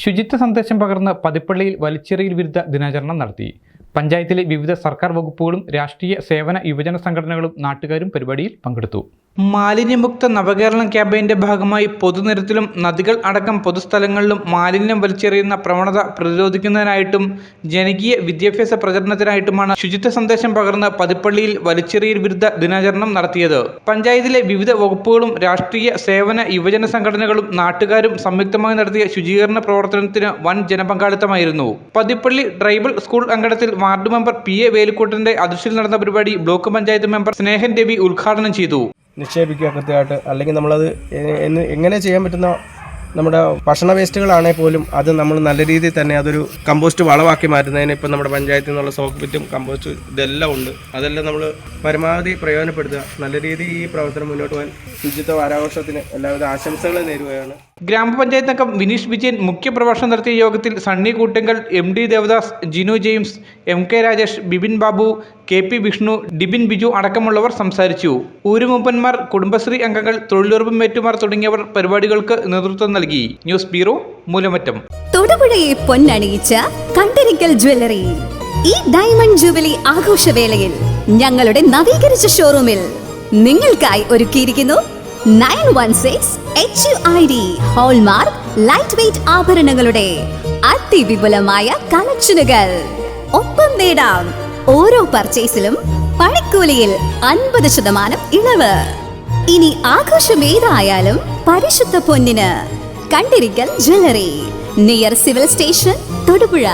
ശുചിത്വ സന്ദേശം പകർന്ന് പതിപ്പള്ളിയിൽ വലിച്ചെറിയൽ വിരുദ്ധ ദിനാചരണം നടത്തി. പഞ്ചായത്തിലെ വിവിധ സർക്കാർ വകുപ്പുകളും രാഷ്ട്രീയ സേവന യുവജന സംഘടനകളും നാട്ടുകാരും പരിപാടിയിൽ പങ്കെടുത്തു. മാലിന്യമുക്ത നവകേരളം ക്യാമ്പയിന്റെ ഭാഗമായി പൊതുനിരത്തിലും നദികൾ അടക്കം പൊതുസ്ഥലങ്ങളിലും മാലിന്യം വലിച്ചെറിയുന്ന പ്രവണത പ്രതിരോധിക്കുന്നതിനായിട്ടും ജനകീയ വിദ്യാഭ്യാസ പ്രചരണത്തിനായിട്ടുമാണ് ശുചിത്വ സന്ദേശം പകർന്ന് പതിപ്പള്ളിയിൽ വലിച്ചെറിയൽ വിരുദ്ധ ദിനാചരണം നടത്തിയത്. പഞ്ചായത്തിലെ വിവിധ വകുപ്പുകളും രാഷ്ട്രീയ സേവന യുവജന സംഘടനകളും നാട്ടുകാരും സംയുക്തമായി നടത്തിയ ശുചീകരണ പ്രവർത്തനത്തിന് വൻ ജനപങ്കാളിത്തമായിരുന്നു. പതിപ്പള്ളി ട്രൈബൽ സ്കൂൾ അങ്കണത്തിൽ വാർഡ് മെമ്പർ PA വേലിക്കോട്ടിന്റെ അധ്യക്ഷതയിൽ നടന്ന പരിപാടി ബ്ലോക്ക് പഞ്ചായത്ത് മെമ്പർ സ്നേഹൻ രവി ഉദ്ഘാടനം ചെയ്തു. നിക്ഷേപിക്കുക കൃത്യമായിട്ട്, അല്ലെങ്കിൽ നമ്മളത് എങ്ങനെ ചെയ്യാൻ പറ്റുന്ന നമ്മുടെ ഭക്ഷണ വേസ്റ്റുകളാണെങ്കിൽ പോലും അത് നമ്മൾ നല്ല രീതിയിൽ തന്നെ അതൊരു കമ്പോസ്റ്റ് വളമാക്കി മാറ്റുന്നതിന് ഇപ്പം നമ്മുടെ പഞ്ചായത്തിൽ നിന്നുള്ള സോക്ക് പിറ്റും കമ്പോസ്റ്റ് ഇതെല്ലാം ഉണ്ട്. അതെല്ലാം നമ്മൾ പരമാവധി പ്രയോജനപ്പെടുത്തുക. നല്ല രീതിയിൽ ഈ പ്രവർത്തനം മുന്നോട്ട് പോകാൻ ശുചിത്വ വാരാഘോഷത്തിന് എല്ലാവിധ ആശംസകളും നേരുകയാണ്. ഗ്രാമപഞ്ചായത്ത് അംഗം വിനീഷ് വിജയൻ മുഖ്യപ്രഭാഷണം നടത്തിയ യോഗത്തിൽ Sunny Koottankal, MD Devadas, Jinu James, MK Rajesh, Bipin Babu, KP Vishnu, Dibin Biju അടക്കമുള്ളവർ സംസാരിച്ചു. ഊരുമൂപ്പന്മാർ, കുടുംബശ്രീ അംഗങ്ങൾ, തൊഴിലുറപ്പ് മേറ്റുമാർ തുടങ്ങിയവർ പരിപാടികൾക്ക് നേതൃത്വം നൽകി. News bureau, Moolamattom. തൊടുപുഴയെ പൊന്നണിയിച്ച കണ്ടരിക്കൽ ജ്വല്ലറി ഈ ഡയമണ്ട് ജൂബിലി ആഘോഷവേളയിൽ ഞങ്ങളുടെ നവീകരിച്ച ഷോറൂമിൽ നിങ്ങൾക്കായി ഒരുക്കിയിരിക്കുന്നു 916 HUID ഹോൾമാർക്ക് ലൈറ്റ് വെയ്റ്റ് ആഭരണങ്ങളുടെ അതിവിപുലമായ കളക്ഷനുകൾ. ഒപ്പം നേടാം ഓരോ പർച്ചേസിലും പണിക്കൂലിയിൽ 50% ഇളവ്. ഇനി ആഘോഷം ഏതായാലും പരിശുദ്ധ പൊന്നിന് Kandirikkal jewellery, near civil station, Thodupuzha.